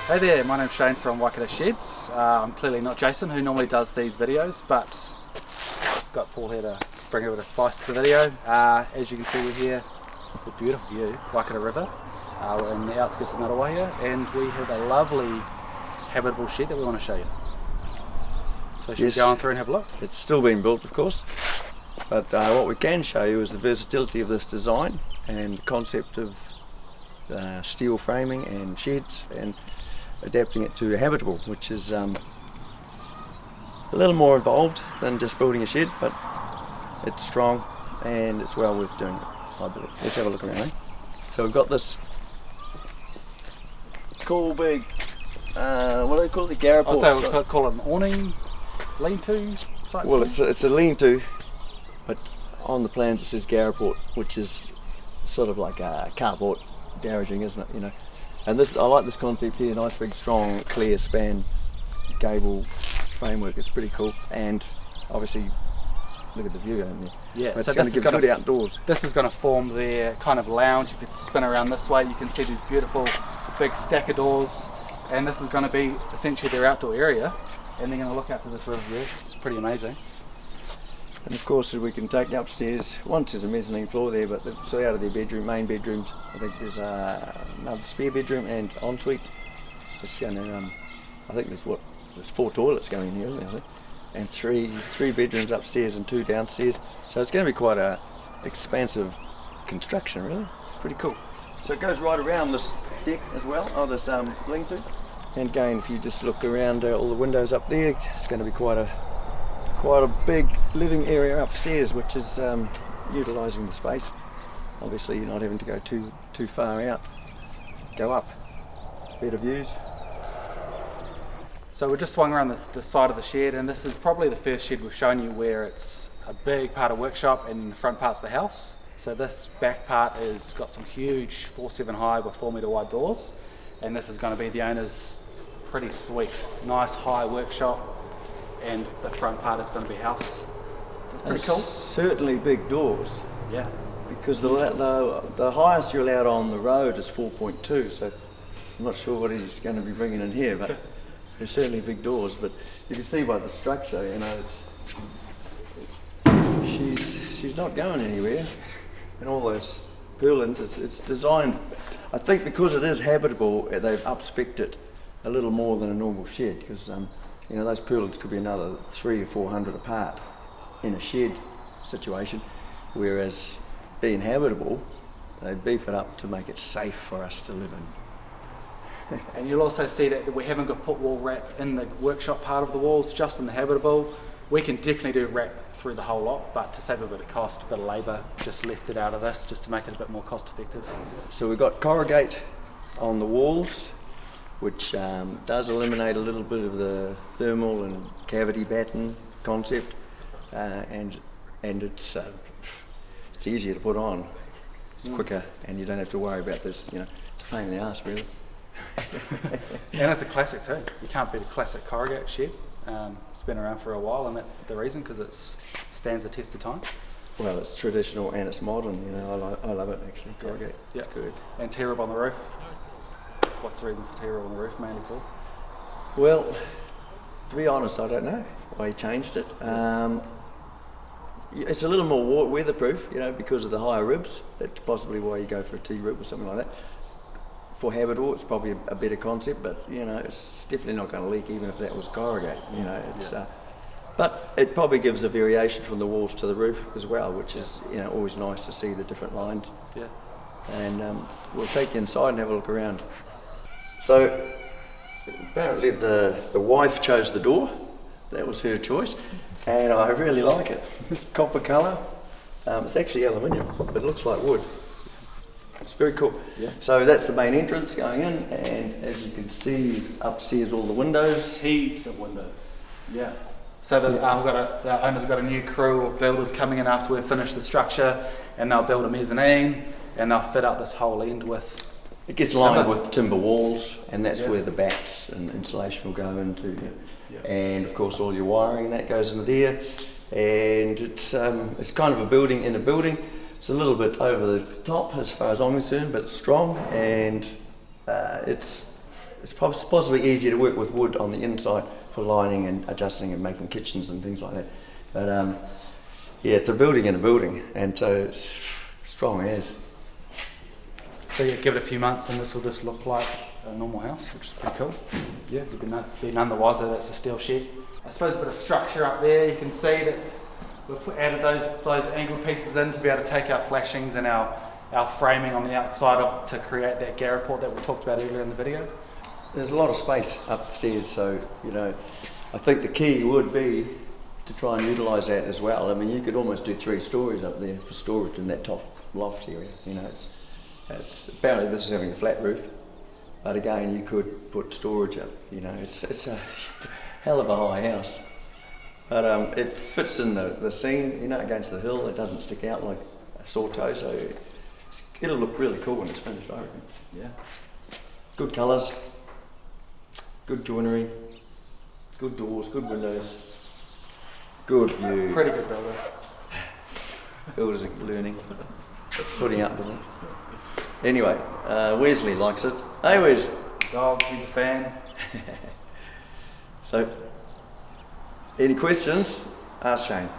Hey there, my name's Shane from Waikato Sheds. I'm clearly not Jason, who normally does these videos, but got Paul here to bring a bit of spice to the video. As you can see, we're here with a beautiful view, Waikato River. We're in the outskirts of Ngaruawahia, and we have a lovely habitable shed that we want to show you. So should we go on through and have a look? It's still being built, of course, but what we can show you is the versatility of this design and the concept of steel framing and sheds, and adapting it to habitable, which is a little more involved than just building a shed, but it's strong and it's well worth doing it, I believe. Let's have a look around, eh? So we've got this cool big, what do they call it, the Ngaruawahia? I'd say we'll call it an awning, lean-to type Well, thing. it's a lean-to, but on the plans it says Ngaruawahia, which is sort of like a carport garaging, isn't it? You know, and this, I like this concept here. Nice big, strong, clear span gable framework. It's pretty cool, and obviously look at the view over there. Yeah, but so it's going to give good outdoors. This is going to form their kind of lounge. If you spin around this way, you can see these beautiful big stacker doors, and this is going to be essentially their outdoor area. And they're going to look out to this river view. It's pretty amazing. And of course, we can take upstairs. Once there's a mezzanine floor there, but so out of their bedroom, main bedrooms, I think there's another spare bedroom and ensuite. It's going to, I think there's 4 toilets going in here, isn't there, I think? And three bedrooms upstairs and 2 downstairs. So it's going to be quite a expansive construction, really. It's pretty cool. So it goes right around this deck as well, this lean-to. And again, if you just look around all the windows up there, it's going to be quite a big living area upstairs, which is utilising the space. Obviously you're not having to go too far out. Go up, better views. So we're just swung around the side of the shed, and this is probably the first shed we've shown you where it's a big part of workshop and the front part's the house. So this back part has got some huge 4'7" high with 4 metre wide doors, and this is going to be the owner's pretty sweet, nice high workshop. And the front part is going to be house. So it's pretty cool. Certainly big doors. Yeah. Because the highest you're allowed on the road is 4.2, so I'm not sure what he's going to be bringing in here, but they're certainly big doors. But you can see by the structure, you know, she's not going anywhere. And all those purlins, it's designed, I think because it is habitable, they've up-specced it a little more than a normal shed, because you know, those purlins could be another 300 or 400 apart in a shed situation, whereas being habitable, they beef it up to make it safe for us to live in. And you'll also see that we haven't got put wall wrap in the workshop part of the walls, just in the habitable. We can definitely do wrap through the whole lot, but to save a bit of cost, a bit of labour, just left it out of this, just to make it a bit more cost effective. So we've got corrugate on the walls, which does eliminate a little bit of the thermal and cavity batten concept, and it's easier to put on. It's quicker, and you don't have to worry about this. You know, it's a pain in the ass, really. And it's a classic too. You can't beat a classic corrugate shed. It's been around for a while, and that's the reason, because it stands the test of time. Well, it's traditional and it's modern. You know, I love it actually. Corrugate, it's good. And tear-up on the roof. What's the reason for tear-up on the roof, mainly for? Well, to be honest, I don't know why he changed it. It's a little more weatherproof, you know, because of the higher ribs. That's possibly why you go for a T-rib or something like that. For habitable, it's probably a better concept, but you know, it's definitely not going to leak even if that was corrugate. You know, it's, but it probably gives a variation from the walls to the roof as well, which is, you know, always nice to see the different lines. Yeah. And we'll take you inside and have a look around. So apparently the wife chose the door. That was her choice, and I really like it. It's copper colour. It's actually aluminium, but it looks like wood. It's very cool. Yeah. So that's the main entrance going in, and as you can see, it's upstairs all the windows. Heaps of windows. Yeah. So the owner's got a new crew of builders coming in after we've finished the structure, and they'll build a mezzanine, and they'll fit up this whole end with. It gets lined with timber walls, and that's where the bats and insulation will go into. And of course all your wiring and that goes into there. And it's kind of a building in a building. It's a little bit over the top as far as I'm concerned, but it's strong, and it's it's possibly easier to work with wood on the inside for lining and adjusting and making kitchens and things like that. But yeah, it's a building in a building, and so it's strong as. So yeah, give it a few months and this will just look like a normal house, which is pretty cool. Yeah, you'd be none the wiser that it's a steel shed. I suppose a bit of structure up there. You can see we've added those angled pieces in to be able to take our flashings and our framing on the outside to create that garreport that we talked about earlier in the video. There's a lot of space upstairs, so I think the key would be to try and utilise that as well. I mean, you could almost do 3 stories up there for storage in that top loft area. It's apparently this is having a flat roof, but again, you could put storage up. It's a hell of a high house, but it fits in the scene. Against the hill, it doesn't stick out like a sore toe, so it'll look really cool when it's finished, I reckon. Yeah. Good colours, good joinery, good doors, good windows, good view. Pretty good builder. Builders are learning, putting up with it. Anyway, Wesley likes it. Hey Wes. Dog, he's a fan. So, any questions? Ask Shane.